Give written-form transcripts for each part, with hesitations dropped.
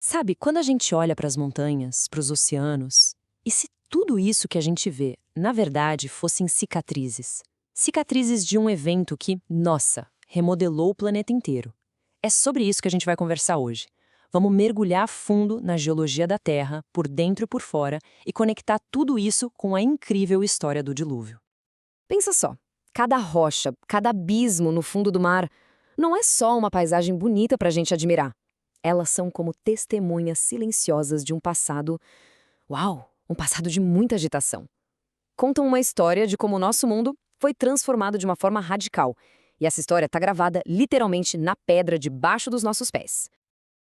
Sabe, quando a gente olha para as montanhas, para os oceanos, e se tudo isso que a gente vê, na verdade, fossem cicatrizes? Cicatrizes de um evento que, nossa, remodelou o planeta inteiro. É sobre isso que a gente vai conversar hoje. Vamos mergulhar a fundo na geologia da Terra, por dentro e por fora, e conectar tudo isso com a incrível história do dilúvio. Pensa só, cada rocha, cada abismo no fundo do mar não é só uma paisagem bonita para a gente admirar. Elas são como testemunhas silenciosas de um passado, uau, um passado de muita agitação. Contam uma história de como o nosso mundo foi transformado de uma forma radical. E essa história está gravada literalmente na pedra debaixo dos nossos pés.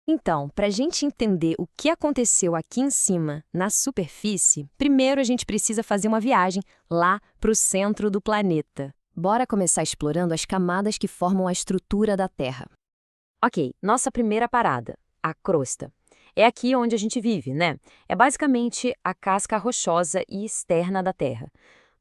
Então, para a gente entender o que aconteceu aqui em cima, na superfície, primeiro a gente precisa fazer uma viagem lá para o centro do planeta. Bora começar explorando as camadas que formam a estrutura da Terra. Ok, nossa primeira parada, a crosta. É aqui onde a gente vive, né? É basicamente a casca rochosa e externa da Terra.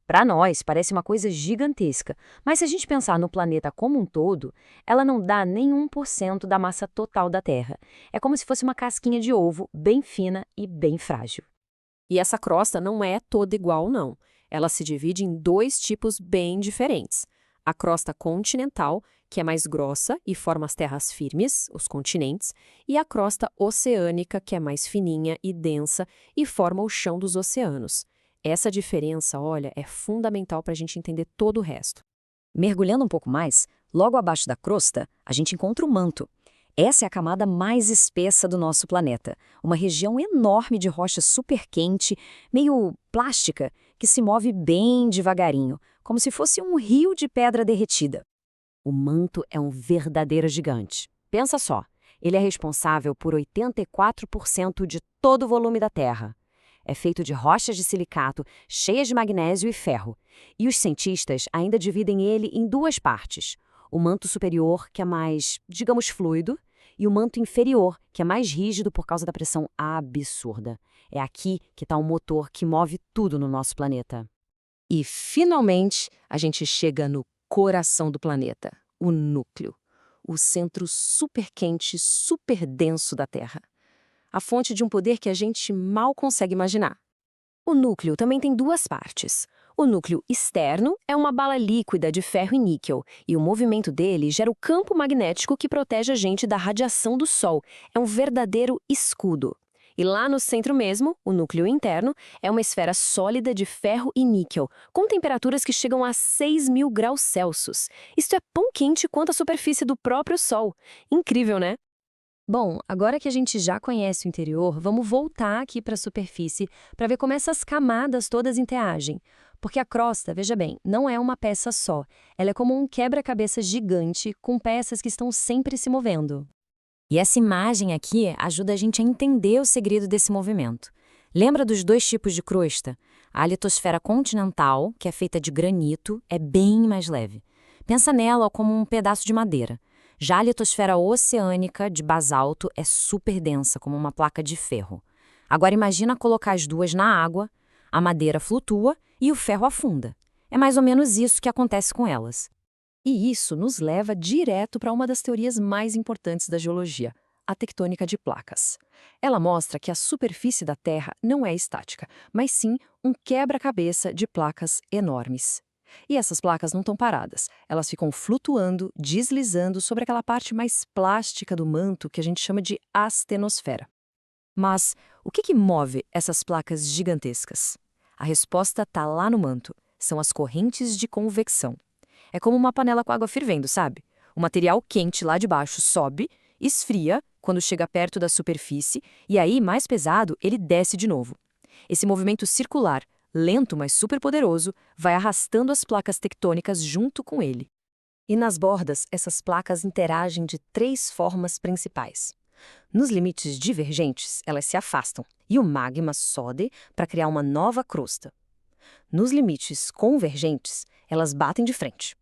Para nós, parece uma coisa gigantesca, mas se a gente pensar no planeta como um todo, ela não dá nem 1% da massa total da Terra. É como se fosse uma casquinha de ovo, bem fina e bem frágil. E essa crosta não é toda igual, não. Ela se divide em dois tipos bem diferentes. A crosta continental, que é mais grossa e forma as terras firmes, os continentes, e a crosta oceânica, que é mais fininha e densa e forma o chão dos oceanos. Essa diferença, olha, é fundamental para a gente entender todo o resto. Mergulhando um pouco mais, logo abaixo da crosta, a gente encontra o manto. Essa é a camada mais espessa do nosso planeta, uma região enorme de rocha super quente, meio plástica, que se move bem devagarinho, como se fosse um rio de pedra derretida. O manto é um verdadeiro gigante. Pensa só, ele é responsável por 84% de todo o volume da Terra. É feito de rochas de silicato cheias de magnésio e ferro. E os cientistas ainda dividem ele em duas partes. O manto superior, que é mais, digamos, fluido, e o manto inferior, que é mais rígido por causa da pressão absurda. É aqui que está o motor que move tudo no nosso planeta. E, finalmente, a gente chega no coração do planeta, o núcleo, o centro super quente, super denso da Terra. A fonte de um poder que a gente mal consegue imaginar. O núcleo também tem duas partes. O núcleo externo é uma bala líquida de ferro e níquel, e o movimento dele gera o campo magnético que protege a gente da radiação do Sol. É um verdadeiro escudo. E lá no centro mesmo, o núcleo interno, é uma esfera sólida de ferro e níquel, com temperaturas que chegam a 6.000 graus Celsius. Isto é tão quente quanto a superfície do próprio Sol. Incrível, né? Bom, agora que a gente já conhece o interior, vamos voltar aqui para a superfície para ver como essas camadas todas interagem. Porque a crosta, veja bem, não é uma peça só. Ela é como um quebra-cabeça gigante com peças que estão sempre se movendo. E essa imagem aqui ajuda a gente a entender o segredo desse movimento. Lembra dos dois tipos de crosta? A litosfera continental, que é feita de granito, é bem mais leve. Pensa nela como um pedaço de madeira. Já a litosfera oceânica, de basalto, é super densa, como uma placa de ferro. Agora imagina colocar as duas na água, a madeira flutua e o ferro afunda. É mais ou menos isso que acontece com elas. E isso nos leva direto para uma das teorias mais importantes da geologia, a tectônica de placas. Ela mostra que a superfície da Terra não é estática, mas sim um quebra-cabeça de placas enormes. E essas placas não estão paradas, elas ficam flutuando, deslizando sobre aquela parte mais plástica do manto que a gente chama de astenosfera. Mas o que move essas placas gigantescas? A resposta está lá no manto, são as correntes de convecção. É como uma panela com água fervendo, sabe? O material quente lá de baixo sobe, esfria quando chega perto da superfície e aí, mais pesado, ele desce de novo. Esse movimento circular, lento mas super poderoso, vai arrastando as placas tectônicas junto com ele. E nas bordas, essas placas interagem de três formas principais. Nos limites divergentes, elas se afastam e o magma sobe para criar uma nova crosta. Nos limites convergentes, elas batem de frente.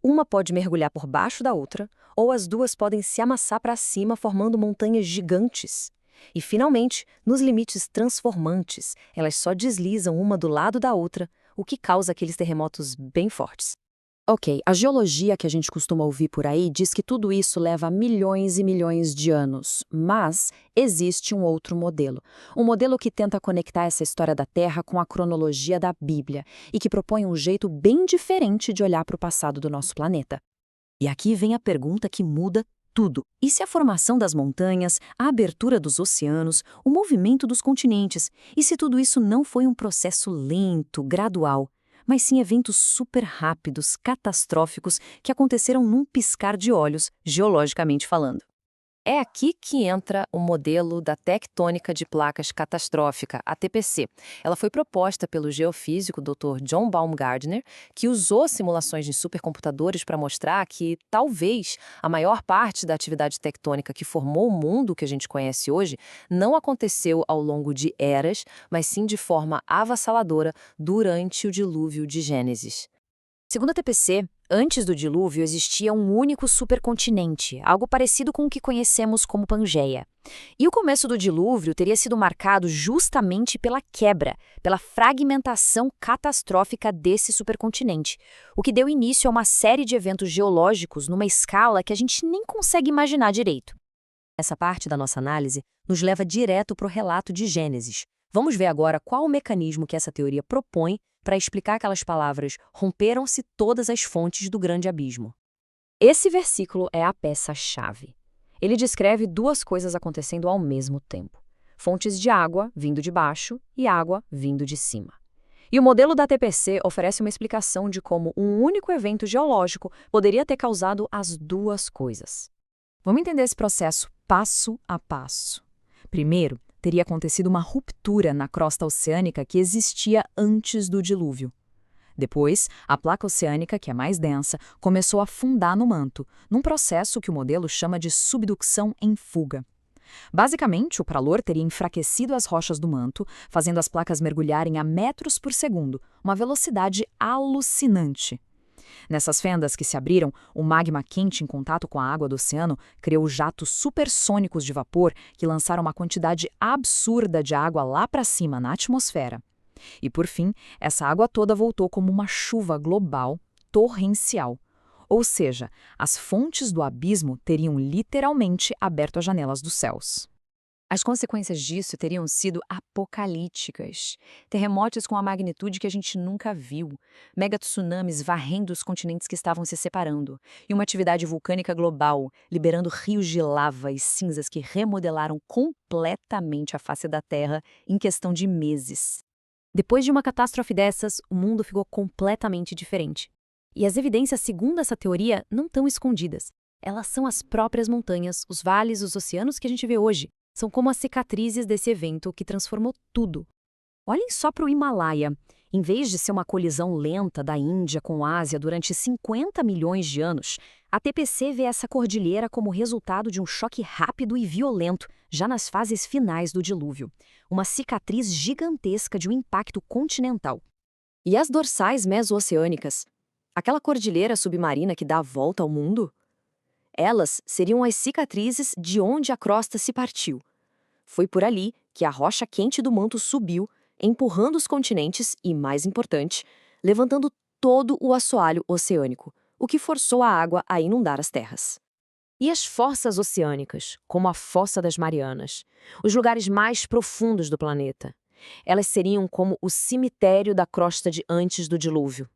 Uma pode mergulhar por baixo da outra, ou as duas podem se amassar para cima formando montanhas gigantes. E, finalmente, nos limites transformantes, elas só deslizam uma do lado da outra, o que causa aqueles terremotos bem fortes. Ok, a geologia que a gente costuma ouvir por aí diz que tudo isso leva milhões e milhões de anos, mas existe um outro modelo. Um modelo que tenta conectar essa história da Terra com a cronologia da Bíblia e que propõe um jeito bem diferente de olhar para o passado do nosso planeta. E aqui vem a pergunta que muda tudo. E se a formação das montanhas, a abertura dos oceanos, o movimento dos continentes, e se tudo isso não foi um processo lento, gradual, mas sim eventos super rápidos, catastróficos, que aconteceram num piscar de olhos, geologicamente falando? É aqui que entra o modelo da tectônica de placas catastrófica, a TPC. Ela foi proposta pelo geofísico Dr. John Baumgardner, que usou simulações de supercomputadores para mostrar que, talvez, a maior parte da atividade tectônica que formou o mundo que a gente conhece hoje não aconteceu ao longo de eras, mas sim de forma avassaladora durante o dilúvio de Gênesis. Segundo a TPC, antes do dilúvio existia um único supercontinente, algo parecido com o que conhecemos como Pangeia. E o começo do dilúvio teria sido marcado justamente pela quebra, pela fragmentação catastrófica desse supercontinente, o que deu início a uma série de eventos geológicos numa escala que a gente nem consegue imaginar direito. Essa parte da nossa análise nos leva direto para o relato de Gênesis. Vamos ver agora qual o mecanismo que essa teoria propõe para explicar aquelas palavras "romperam-se todas as fontes do grande abismo". Esse versículo é a peça-chave. Ele descreve duas coisas acontecendo ao mesmo tempo: fontes de água vindo de baixo e água vindo de cima. E o modelo da TPC oferece uma explicação de como um único evento geológico poderia ter causado as duas coisas. Vamos entender esse processo passo a passo. Primeiro, teria acontecido uma ruptura na crosta oceânica que existia antes do dilúvio. Depois, a placa oceânica, que é mais densa, começou a afundar no manto, num processo que o modelo chama de subducção em fuga. Basicamente, o pralor teria enfraquecido as rochas do manto, fazendo as placas mergulharem a metros por segundo, uma velocidade alucinante. Nessas fendas que se abriram, o magma quente em contato com a água do oceano criou jatos supersônicos de vapor que lançaram uma quantidade absurda de água lá para cima na atmosfera. E, por fim, essa água toda voltou como uma chuva global, torrencial. Ou seja, as fontes do abismo teriam literalmente aberto as janelas dos céus. As consequências disso teriam sido apocalípticas. Terremotos com a magnitude que a gente nunca viu, megatsunamis varrendo os continentes que estavam se separando, e uma atividade vulcânica global, liberando rios de lava e cinzas que remodelaram completamente a face da Terra em questão de meses. Depois de uma catástrofe dessas, o mundo ficou completamente diferente. E as evidências, segundo essa teoria, não estão escondidas. Elas são as próprias montanhas, os vales, os oceanos que a gente vê hoje. São como as cicatrizes desse evento que transformou tudo. Olhem só para o Himalaia. Em vez de ser uma colisão lenta da Índia com a Ásia durante 50 milhões de anos, a TPC vê essa cordilheira como resultado de um choque rápido e violento, já nas fases finais do dilúvio. Uma cicatriz gigantesca de um impacto continental. E as dorsais meso-oceânicas? Aquela cordilheira submarina que dá a volta ao mundo? Elas seriam as cicatrizes de onde a crosta se partiu. Foi por ali que a rocha quente do manto subiu, empurrando os continentes e, mais importante, levantando todo o assoalho oceânico, o que forçou a água a inundar as terras. E as fossas oceânicas, como a Fossa das Marianas, os lugares mais profundos do planeta? Elas seriam como o cemitério da crosta de antes do dilúvio.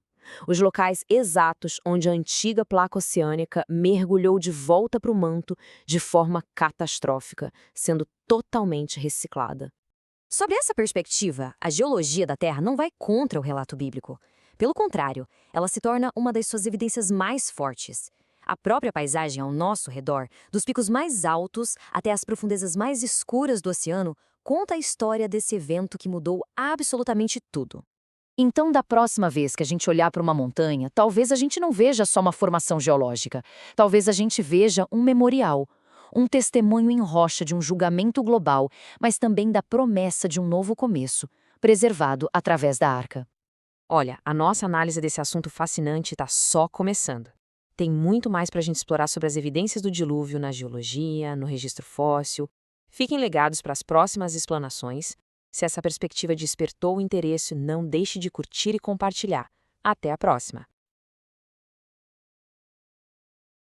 Os locais exatos onde a antiga placa oceânica mergulhou de volta para o manto de forma catastrófica, sendo totalmente reciclada. Sobre essa perspectiva, a geologia da Terra não vai contra o relato bíblico. Pelo contrário, ela se torna uma das suas evidências mais fortes. A própria paisagem ao nosso redor, dos picos mais altos até as profundezas mais escuras do oceano, conta a história desse evento que mudou absolutamente tudo. Então, da próxima vez que a gente olhar para uma montanha, talvez a gente não veja só uma formação geológica. Talvez a gente veja um memorial, um testemunho em rocha de um julgamento global, mas também da promessa de um novo começo, preservado através da Arca. Olha, a nossa análise desse assunto fascinante está só começando. Tem muito mais para a gente explorar sobre as evidências do dilúvio na geologia, no registro fóssil. Fiquem ligados para as próximas explanações. Se essa perspectiva despertou o interesse, não deixe de curtir e compartilhar. Até a próxima!